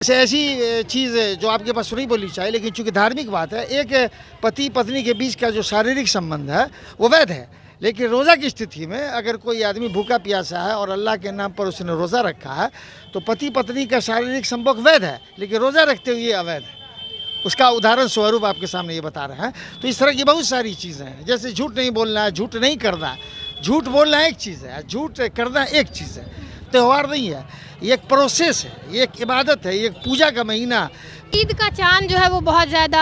जैसे ऐसी चीज़ जो आपके पास नहीं बोलनी चाहिए, लेकिन चूंकि धार्मिक बात है, एक पति पत्नी के बीच का जो शारीरिक संबंध है वो वैध है। लेकिन रोज़ा की स्थिति में अगर कोई आदमी भूखा प्यासा है और अल्लाह के नाम पर उसने रोज़ा रखा है तो पति पत्नी का शारीरिक संपर्क वैध है, लेकिन रोज़ा रखते हुए ये अवैध है। उसका उदाहरण स्वरूप आपके सामने ये बता रहे हैं। तो इस तरह की बहुत सारी चीज़ें हैं, जैसे झूठ नहीं बोलना है, झूठ नहीं करना है। झूठ बोलना एक चीज़ है, झूठ करना एक चीज़ है। त्यौहार नहीं है, ये एक प्रोसेस है, ये एक इबादत है, ये एक पूजा का महीना। ईद का चांद जो है वो बहुत ज़्यादा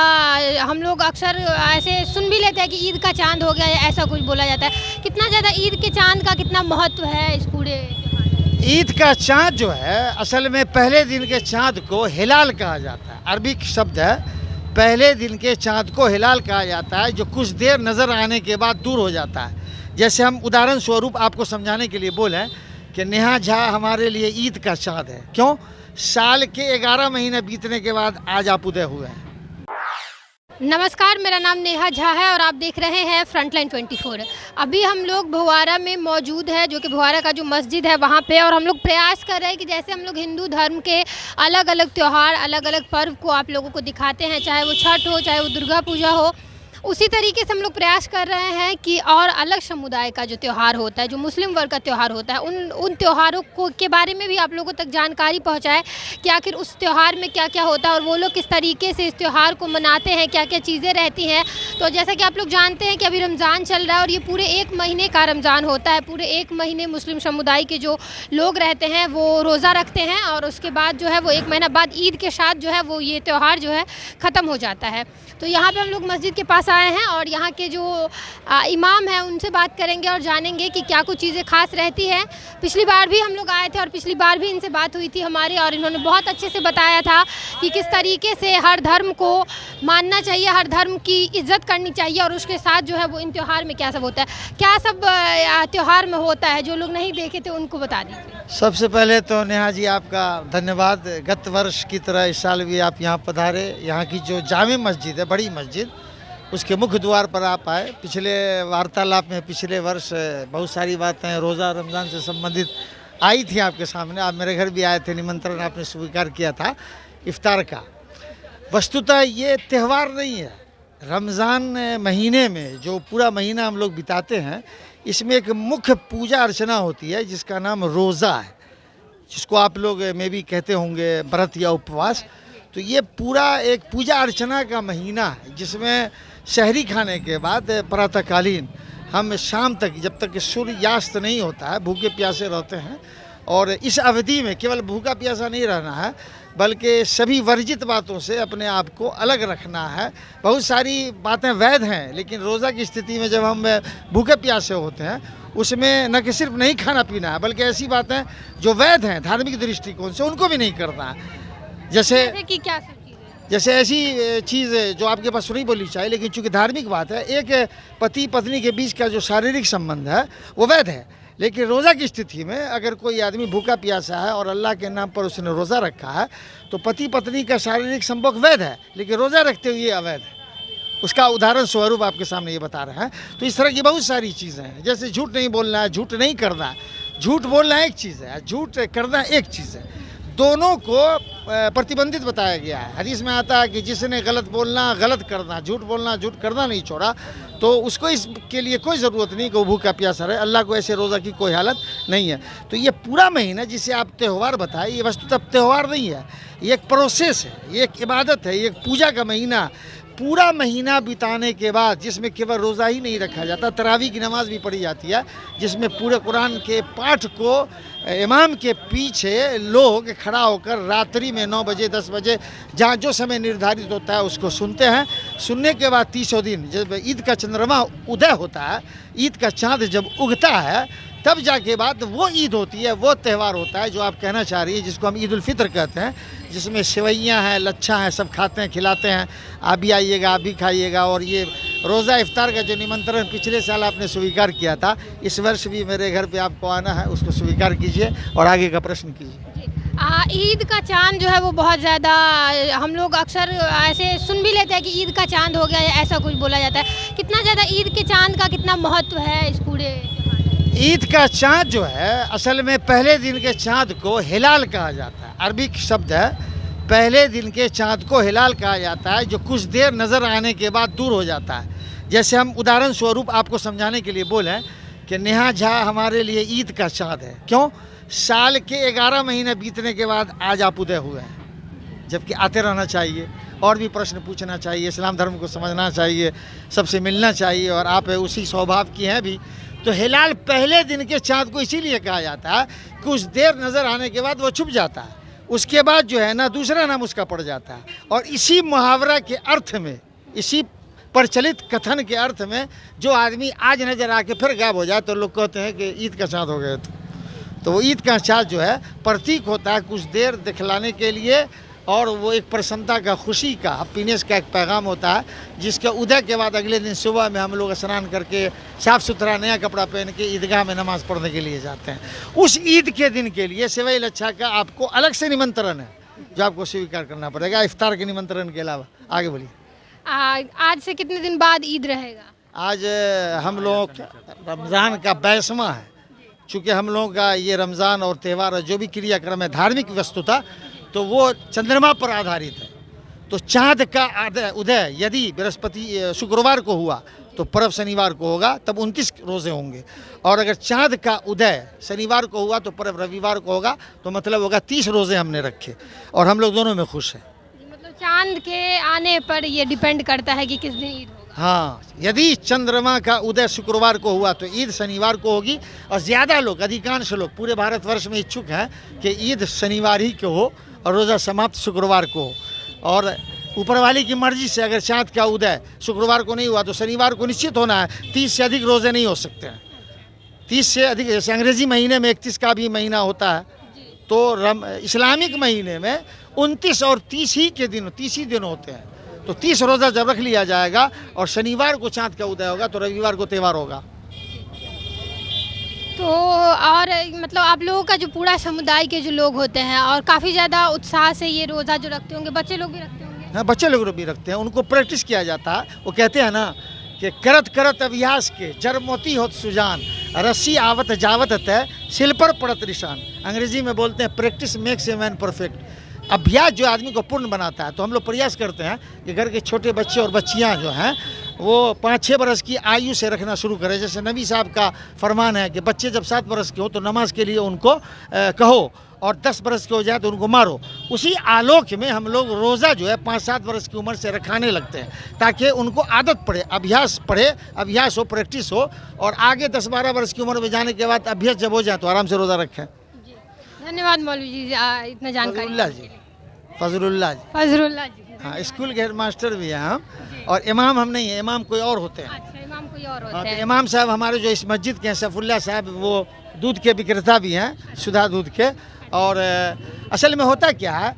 हम लोग अक्सर ऐसे सुन भी लेते हैं कि ईद का चांद हो गया है, ऐसा कुछ बोला जाता है। कितना ज़्यादा ईद के चांद का कितना महत्व है इस पूरे त्योहार? ईद का चाँद जो है असल में पहले दिन के चाँद को हिलाल कहा जाता है। अरबिक शब्द है, पहले दिन के चाँद को हिलाल कहा जाता है, जो कुछ देर नज़र आने के बाद दूर हो जाता है। जैसे हम उदाहरण स्वरूप आपको समझाने के लिए बोलें कि नेहा झा हमारे लिए ईद का चाँद है। क्यों? साल के 11 महीने बीतने के बाद आज आप उदय हुए हैं। नमस्कार, मेरा नाम नेहा झा है और आप देख रहे हैं फ्रंटलाइन 24। अभी हम लोग भुआरा में मौजूद है, जो कि भुआरा का जो मस्जिद है वहाँ पे, और हम लोग प्रयास कर रहे हैं कि जैसे हम लोग हिंदू धर्म के अलग अलग त्यौहार, अलग अलग पर्व को आप लोगों को दिखाते हैं, चाहे वो छठ हो, चाहे वो दुर्गा पूजा हो, उसी तरीके से हम लोग प्रयास कर रहे हैं कि और अलग समुदाय का जो त्यौहार होता है, जो मुस्लिम वर्ग का त्यौहार होता है, उन त्योहारों को के बारे में भी आप लोगों तक जानकारी पहुंचाएं कि आखिर उस त्यौहार में क्या क्या होता है और वो लोग किस तरीके से इस त्यौहार को मनाते हैं, क्या क्या चीज़ें रहती हैं। तो जैसा कि आप लोग जानते हैं कि अभी रमज़ान चल रहा है और ये पूरे 1 महीने का रमज़ान होता है। पूरे 1 महीने मुस्लिम समुदाय के जो लोग रहते हैं वो रोज़ा रखते हैं और उसके बाद जो है वो 1 महीना बाद ईद के साथ जो है वो ये त्यौहार जो है ख़त्म हो जाता है। तो यहाँ पे हम लोग मस्जिद के पास आए हैं और यहाँ के जो इमाम हैं उनसे बात करेंगे और जानेंगे कि क्या कुछ चीज़ें खास रहती हैं। पिछली बार भी हम लोग आए थे और पिछली बार भी इनसे बात हुई थी हमारी, और इन्होंने बहुत अच्छे से बताया था कि किस तरीके से हर धर्म को मानना चाहिए, हर धर्म की इज्जत करनी चाहिए और उसके साथ जो है वो इन त्यौहार में क्या सब होता है, क्या सब त्यौहार में होता है। जो लोग नहीं देखे थे उनको बता दीजिए। सबसे पहले तो नेहा जी आपका धन्यवाद। गत वर्ष की तरह इस साल भी आप यहाँ पधारे। यहाँ की जो जामे मस्जिद है, बड़ी मस्जिद, उसके मुख्य द्वार पर आप आए। पिछले वार्तालाप में पिछले वर्ष बहुत सारी बातें रोज़ा रमज़ान से संबंधित आई थी आपके सामने। आप मेरे घर भी आए थे, निमंत्रण आपने स्वीकार किया था इफ्तार का। वस्तुतः ये त्यौहार नहीं है। रमज़ान महीने में जो पूरा महीना हम लोग बिताते हैं, इसमें एक मुख्य पूजा अर्चना होती है जिसका नाम रोज़ा है, जिसको आप लोग में भी कहते होंगे व्रत या उपवास। तो ये पूरा एक पूजा अर्चना का महीना है जिसमें शहरी खाने के बाद प्रातःकालीन हम शाम तक, जब तक सूर्यास्त नहीं होता है, भूखे प्यासे रहते हैं। और इस अवधि में केवल भूखा प्यासा नहीं रहना है, बल्कि सभी वर्जित बातों से अपने आप को अलग रखना है। बहुत सारी बातें वैध हैं, लेकिन रोज़ा की स्थिति में जब हम भूखे प्यासे होते हैं उसमें न कि सिर्फ नहीं खाना पीना है, बल्कि ऐसी बातें जो वैध हैं धार्मिक दृष्टिकोण से उनको भी नहीं करना है। जैसे कि क्या सब चीज़ें? जैसे ऐसी चीज़ जो आपके पास नहीं बोलनी चाहिए, लेकिन चूंकि धार्मिक बात है, एक पति पत्नी के बीच का जो शारीरिक संबंध है वो वैध है। लेकिन रोज़ा की स्थिति में अगर कोई आदमी भूखा प्यासा है और अल्लाह के नाम पर उसने रोज़ा रखा है तो पति पत्नी का शारीरिक संपर्क वैध है, लेकिन रोज़ा रखते हुए ये अवैध है। उसका उदाहरण स्वरूप आपके सामने ये बता रहे हैं। तो इस तरह की बहुत सारी चीज़ें हैं, जैसे झूठ नहीं बोलना है, झूठ नहीं करना है। झूठ बोलना एक चीज़ है, झूठ करना एक चीज़ है। दोनों को प्रतिबंधित बताया गया है। हदीस में आता है कि जिसने गलत बोलना, गलत करना, झूठ बोलना, झूठ करना नहीं छोड़ा तो उसको इसके लिए कोई ज़रूरत नहीं कि वो भूखा प्यासा रहे। अल्लाह को ऐसे रोज़ा की कोई हालत नहीं है। तो ये पूरा महीना जिसे आप त्यौहार बताए, ये वस्तुतः त्यौहार नहीं है, ये एक प्रोसेस है, ये एक इबादत है, ये एक पूजा का महीना। पूरा महीना बिताने के बाद जिसमें केवल रोज़ा ही नहीं रखा जाता, तरावी की नमाज़ भी पढ़ी जाती है, जिसमें पूरे कुरान के पाठ को इमाम के पीछे लोग खड़ा होकर रात्रि में 9 बजे 10 बजे जहाँ जो समय निर्धारित होता है उसको सुनते हैं। सुनने के बाद 30 दिन जब ईद का चंद्रमा उदय होता है, ईद का चाँद जब उगता है, तब जाके बाद वो ईद होती है, वो त्यौहार होता है जो आप कहना चाह रही है, जिसको हम ईद उल फितर कहते हैं, जिसमें सेवइयाँ हैं, लच्छा हैं, सब खाते हैं, खिलाते हैं। आप भी आइएगा, आप भी खाइएगा। और ये रोज़ा इफ्तार का जो निमंत्रण पिछले साल आपने स्वीकार किया था, इस वर्ष भी मेरे घर पे आपको आना है, उसको स्वीकार कीजिए और आगे का प्रश्न कीजिए। ईद का चांद जो है वो बहुत ज़्यादा हम लोग अक्सर ऐसे सुन भी लेते हैं कि ईद का चांद हो गया है, ऐसा कुछ बोला जाता है। कितना ज़्यादा ईद के चांद का कितना महत्व है इस पूरे त्योहार में? ईद का चाँद जो है असल में पहले दिन के चाँद को हिलाल कहा जाता है। अरबिक शब्द है, पहले दिन के चाँद को हिलाल कहा जाता है, जो कुछ देर नज़र आने के बाद दूर हो जाता है। जैसे हम उदाहरण स्वरूप आपको समझाने के लिए बोलें कि नेहा झा हमारे लिए ईद का चाँद है। क्यों? साल के 11 महीने बीतने के बाद आज आप उदय हुए हैं, जबकि आते रहना चाहिए, और भी प्रश्न पूछना चाहिए, इस्लाम धर्म को समझना चाहिए, सबसे मिलना चाहिए, और आप उसी स्वभाव की हैं भी। तो हिलाल पहले दिन के चाँद को इसीलिए कहा जाता है, कुछ देर नज़र आने के बाद वो छुप जाता है, उसके बाद जो है ना दूसरा नाम उसका पड़ जाता है। और इसी मुहावरा के अर्थ में, इसी प्रचलित कथन के अर्थ में, जो आदमी आज नज़र आके फिर गायब हो जाए तो लोग कहते हैं कि ईद का चाँद हो गए। तो वो ईद का चाँद जो है प्रतीक होता है कुछ देर दिखलाने के लिए, और वो एक प्रसन्नता का, खुशी का, हैप्पीनेस का एक पैगाम होता है, जिसके उदय के बाद अगले दिन सुबह में हम लोग स्नान करके साफ़ सुथरा नया कपड़ा पहन के ईदगाह में नमाज़ पढ़ने के लिए जाते हैं। उस ईद के दिन के लिए सेवई लच्छा का आपको अलग से निमंत्रण है, जो आपको स्वीकार करना पड़ेगा इफ्तार के निमंत्रण के अलावा। आगे बोलिए। आज से कितने दिन बाद ईद रहेगा? आज हम लोग रमज़ान का 22वां है। चूँकि हम लोगों का ये रमज़ान और त्यौहार जो भी क्रियाक्रम है धार्मिक वस्तुता, तो वो चंद्रमा पर आधारित है। तो चाँद का उदय यदि बृहस्पति शुक्रवार को हुआ तो पर्व शनिवार को होगा, तब 29 रोज़े होंगे। और अगर चाँद का उदय शनिवार को हुआ तो पर्व रविवार को होगा, तो मतलब होगा 30 रोज़े हमने रखे, और हम लोग दोनों में खुश हैं। मतलब चाँद के आने पर ये डिपेंड करता है कि किस दिन ईद होगा। हाँ, यदि चंद्रमा का उदय शुक्रवार को हुआ तो ईद शनिवार को होगी, और ज़्यादा लोग, अधिकांश लोग पूरे भारतवर्ष में इच्छुक हैं कि ईद शनिवार ही को हो और रोज़ा समाप्त शुक्रवार को हो। और ऊपर वाली की मर्जी से अगर चाँद का उदय शुक्रवार को नहीं हुआ तो शनिवार को निश्चित होना है। 30 से अधिक रोज़े नहीं हो सकते हैं। 30 से अधिक, जैसे अंग्रेज़ी महीने में 31 का भी महीना होता है, तो इस्लामिक महीने में 29 और 30 ही के दिन, 30 ही दिन होते हैं। तो 30 रोज़ा जब रख लिया जाएगा और शनिवार को चाँद का उदय होगा तो रविवार को त्यौहार होगा। तो और मतलब आप लोगों का जो पूरा समुदाय के जो लोग होते हैं, और काफ़ी ज़्यादा उत्साह से ये रोज़ा जो रखते होंगे, बच्चे लोग भी रखते होंगे? हाँ, बच्चे लोग भी रखते हैं, उनको प्रैक्टिस किया जाता है। वो कहते हैं ना कि करत करत अभ्यास के जर मोती होत सुजान, रस्सी आवत जावत तय सिल पर पड़त निशान। अंग्रेजी में बोलते हैं practice makes a man perfect. अभ्यास जो आदमी को पूर्ण बनाता है। तो हम लोग प्रयास करते हैं कि घर के छोटे बच्चे और बच्चियां जो हैं वो 5-6 बरस की आयु से रखना शुरू करें। जैसे नबी साहब का फरमान है कि बच्चे जब 7 बरस के हो तो नमाज के लिए उनको कहो, और 10 बरस के हो जाए तो उनको मारो। उसी आलोक में हम लोग रोज़ा जो है 5-7 बरस की उम्र से रखाने लगते हैं, ताकि उनको आदत पड़े, अभ्यास हो, प्रैक्टिस हो, और आगे 10-12 बरस की उम्र में जाने के बाद अभ्यास जब हो जाए तो आराम से रोज़ा रखें। धन्यवाद मौलवी जी, इतना जानकारी। फजलुल्लाह जी। फजलुल्लाह जी। हाँ, स्कूल के हेड मास्टर भी हैं हम, और इमाम हम नहीं हैं, इमाम कोई और होते हैं। अच्छा, इमाम कोई और हाँ, होते तो हैं। इमाम साहब हमारे जो इस मस्जिद के हैं सैफुल्लाह साहब, वो दूध के विक्रेता भी हैं, सुधा दूध के। और असल में होता क्या है,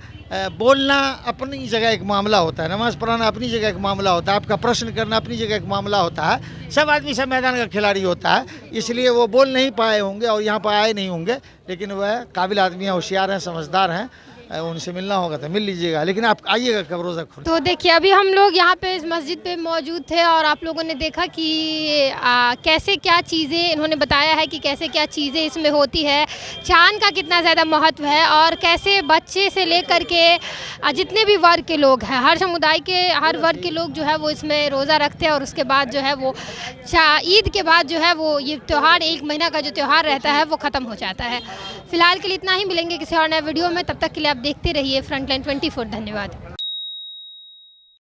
बोलना अपनी जगह एक मामला होता है, नमाज़ पढ़ाना अपनी जगह एक मामला होता है, आपका प्रश्न करना अपनी जगह एक मामला होता है। सब आदमी सब मैदान का खिलाड़ी होता है, इसलिए वो बोल नहीं पाए होंगे और यहाँ पर आए नहीं होंगे, लेकिन वह काबिल आदमी हैं, होशियार हैं, समझदार हैं। उनसे मिलना होगा तो मिल लीजिएगा, लेकिन आप आइएगा कब रोज़ा खोल। तो देखिए, अभी हम लोग यहाँ पे इस मस्जिद पे मौजूद थे, और आप लोगों ने देखा कि कैसे क्या चीज़ें इन्होंने बताया है कि कैसे क्या चीज़ें इसमें होती है, चाँद का कितना ज़्यादा महत्व है, और कैसे बच्चे से लेकर के जितने भी वर्ग के लोग हैं, हर समुदाय के हर वर्ग के लोग जो है वो इसमें रोज़ा रखते हैं। और उसके बाद जो है वो ईद के बाद जो है वो ये त्यौहार, 1 महीना का जो त्यौहार रहता है वो ख़त्म हो जाता है। फिलहाल के लिए इतना ही, मिलेंगे किसी और नए वीडियो में, तब तक के लिए आप देखते रहिए फ्रंटलाइन 24। धन्यवाद।